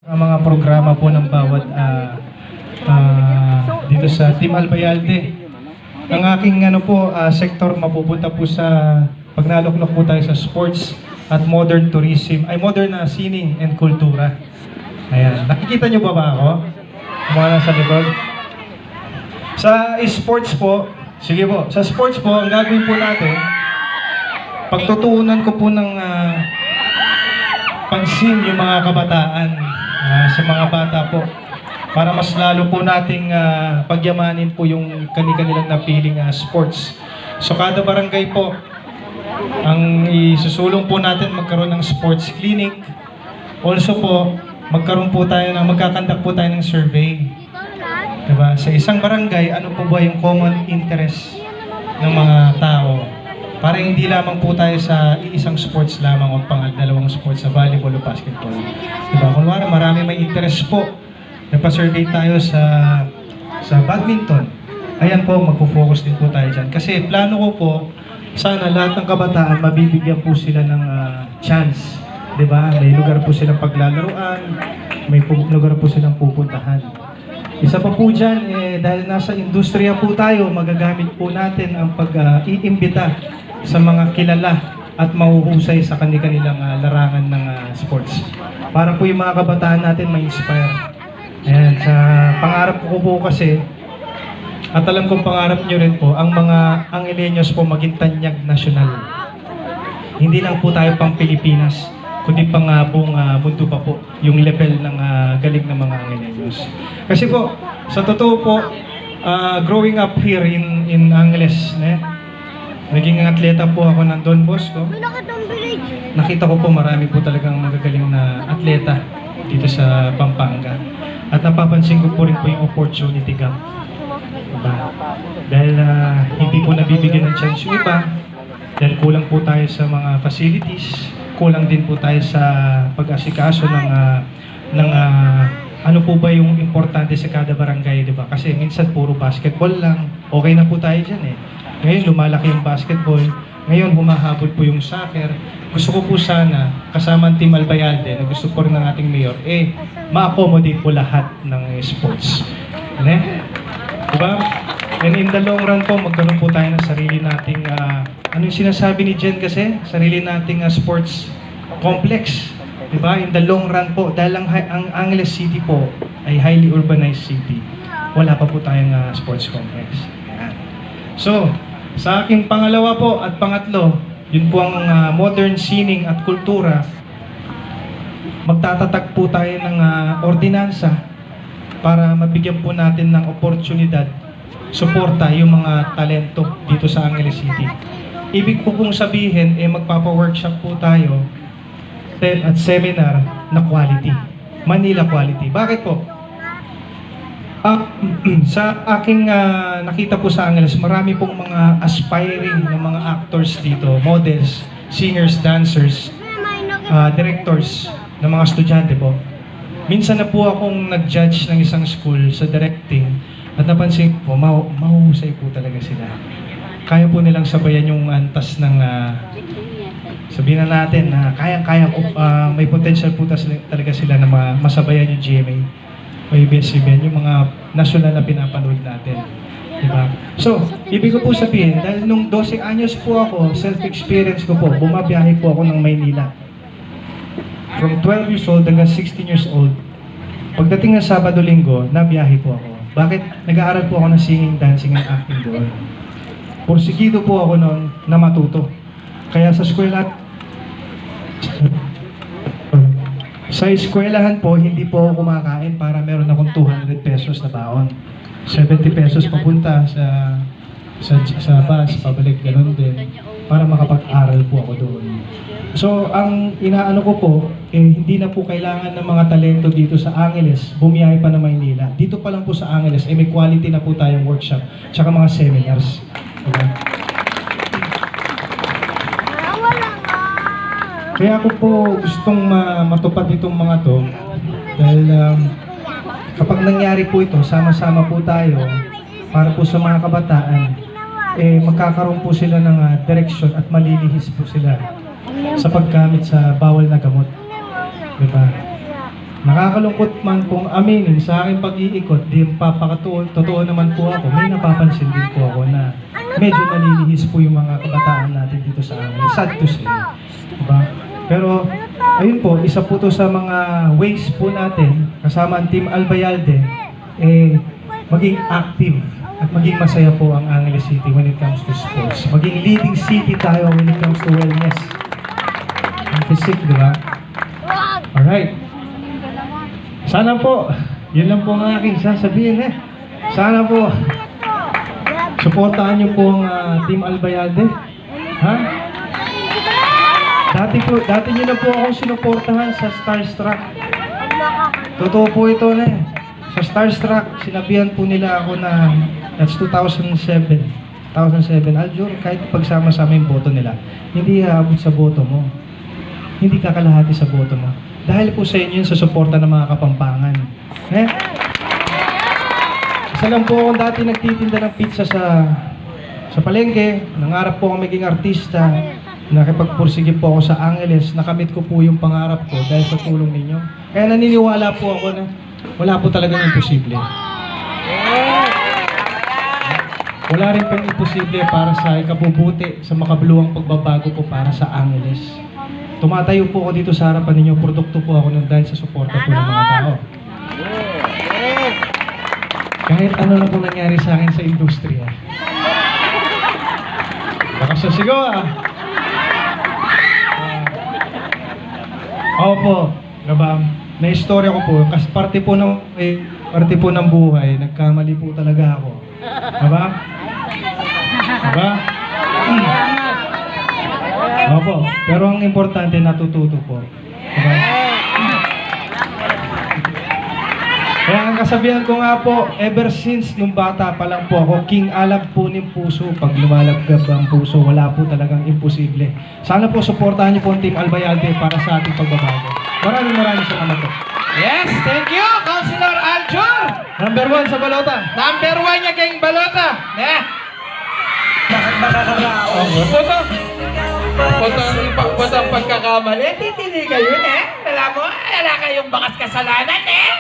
Ang mga programa po ng bawat dito sa Team Albayalde. Ang aking sektor mapupunta po sa pagnaloklok po tayo sa sports at modern tourism, ay modern na sining and kultura. Ayan, nakikita nyo ba ako? Mga nasa likod. Sa sports po, sige po, sa sports po, ang gagawin po natin, pagtutuunan ko po ng pansin yung mga kabataan sa mga bata po para mas lalo po nating pagyamanin po yung kanilang napiling sports. So kada barangay po, ang isusulong po natin magkaroon ng sports clinic. Also po, magkakandak po tayo ng survey. Diba? Sa isang barangay, ano po ba yung common interest ng mga tao? Para hindi lamang po tayo sa isang sports lamang o dalawang sports sa volleyball o basketball. Diba? Kunwari, marami may interest po. Nagpa-survey tayo sa badminton. Ayan po, magpo-focus din po tayo dyan. Kasi plano ko po, sana lahat ng kabataan mabibigyan po sila ng chance. Diba? May lugar po silang paglalaruan, may lugar po silang pupuntahan. Isa pa po dyan, dahil nasa industriya po tayo, magagamit po natin ang pag-iimbita sa mga kilala at mahuhusay sa kanilang larangan ng sports. Para po yung mga kabataan natin ma-inspire. Ayan, sa pangarap ko po kasi, at alam kong pangarap nyo rin po, ang mga Angeleños po maging tanyag nasyonal. Hindi lang po tayo pang Pilipinas, kundi pang buong mundo pa po, yung level ng galing ng mga Angeleños. Kasi po, sa totoo po, growing up here in Angeles, naging atleta po ako ng Don Bosco. Nakita ko po marami po talagang magagaling na atleta dito sa Pampanga. At napapansin ko po rin po yung opportunity gap. Diba? Dahil hindi po nabibigyan ng chance yung iba, dahil kulang po tayo sa mga facilities, kulang din po tayo sa pag-asikaso ng ano po ba yung importante sa kada barangay, di ba? Kasi minsan puro basketball lang, okay na po tayo dyan Ngayon lumalaki yung basketball, ngayon humahabol po yung soccer. Gusto ko po sana, kasama ang Team Albayalde, na gusto po rin ng ating mayor, ma-accommodate po lahat ng sports. Diba? And in the long run po, magkaroon po tayo ng sarili nating, ano yung sinasabi ni Jen kasi? Sarili nating sports complex. Diba? In the long run po, dahil ang Angeles City po ay highly urbanized city, wala pa po tayong sports complex. Ayan. So, sa aking pangalawa po at pangatlo, yun po ang modern sining at kultura. Magtatatag po tayo ng ordinansa para mabigyan po natin ng oportunidad, suporta yung mga talento dito sa Angeles City. Ibig po pong sabihin, magpapa-workshop po tayo at seminar na quality. Manila quality. Bakit po? Sa aking nakita po sa Angeles, marami pong mga aspiring na mga actors dito, models, singers, dancers, directors, ng mga estudyante po. Minsan na po akong nag-judge ng isang school sa directing at napansin po, mahuhusay po talaga sila. Kaya po nilang sabayan yung antas ng, sabihin na natin na kayang-kaya po, may potential po talaga sila na masabayan yung GMA. May ABS-CBN, yung mga national na pinapanood natin. Diba? So, ibig ko po sabihin, dahil nung 12 anyos po ako, self-experience ko po, bumabiyahe po ako ng Maynila. From 12 years old hanggang 16 years old, pagdating ng Sabado-Linggo, nabiyahe po ako. Bakit? Nag-aaral po ako ng singing, dancing, and acting doon. Porsigido po ako noon na matuto. Kaya sa eskwelahan po, hindi po ako kumakain para meron akong 200 pesos na baon. 70 pesos papunta sa bus, pabalik, ganun din, para makapag-aral po ako doon. So, ang inaano ko po, hindi na po kailangan ng mga talento dito sa Angeles, bumiyahe pa na Maynila. Dito pa lang po sa Angeles, may quality na po tayong workshop, tsaka mga seminars. Okay? Kaya ako po gustong matupad itong mga to dahil kapag nangyari po ito, sama-sama po tayo para po sa mga kabataan, magkakaroon po sila ng direksyon at malilihis po sila sa paggamit sa bawal na gamot. Diba? Nakakalungkot man pong aminin sa aking pag-iikot, di totoo naman po ako, may napapansin din po ako na medyo nalilihis po yung mga kabataan natin dito sa amin. Sad to say. Diba? Pero, ayun po, isa po to sa mga ways po natin, kasama ang Team Albayalde, maging active at maging masaya po ang Angeles City when it comes to sports. Maging leading city tayo when it comes to wellness. Ang physique, di ba? Alright. Sana po, yun lang po ang aking sasabihin Sana po, suportahan niyo po ang Team Albayalde. Ha? Dati niyo na po akong sinuportahan sa Starstruck. Totoo po ito Sa Starstruck, sinabihan po nila ako na, that's 2007. Aljur, kahit pagsama-sama yung boto nila, hindi haabot sa boto mo. Hindi kakalahati sa boto mo. Dahil po sa inyo yun sa suporta ng mga Kapampangan. Isa lang po akong dati nagtitinda ng pizza sa palengke. Nangarap po akong maging artista. Nakipagpursige po ako sa Angeles. Nakamit ko po yung pangarap ko dahil sa tulong ninyo. Kaya naniniwala po ako na wala po talagang imposible. Wala rin pong imposible para sa ikabubuti sa makabuluhang pagbabago po para sa Angeles. Tumatayo po ako dito sa harapan ninyo, produkto po ako nun dahil sa suporta po ng mga tao. Kahit ano na po nangyari sa akin sa industriya. Nakasasigaw Opo, diba? Na-istorya ko po, kasi parte po ng buhay, nagkamali po talaga ako. Diba? Diba? Opo, pero ang importante natututo po. Diba? Kaya ang kasabihan ko nga po, ever since nung bata pa lang po ako, King Alab po ng puso. Pag lumalagab ang puso, wala po talagang imposible. Sana po suportahan niyo po ang Team Albayalde para sa ating pagbabago. Maraming salamat po. Yes, thank you, Councilor Aljur! Number 1 sa balota. Number 1 niya kayong balota. Puto ang pagkakamali. Titili kayo, wala kayong bakas kasalanan,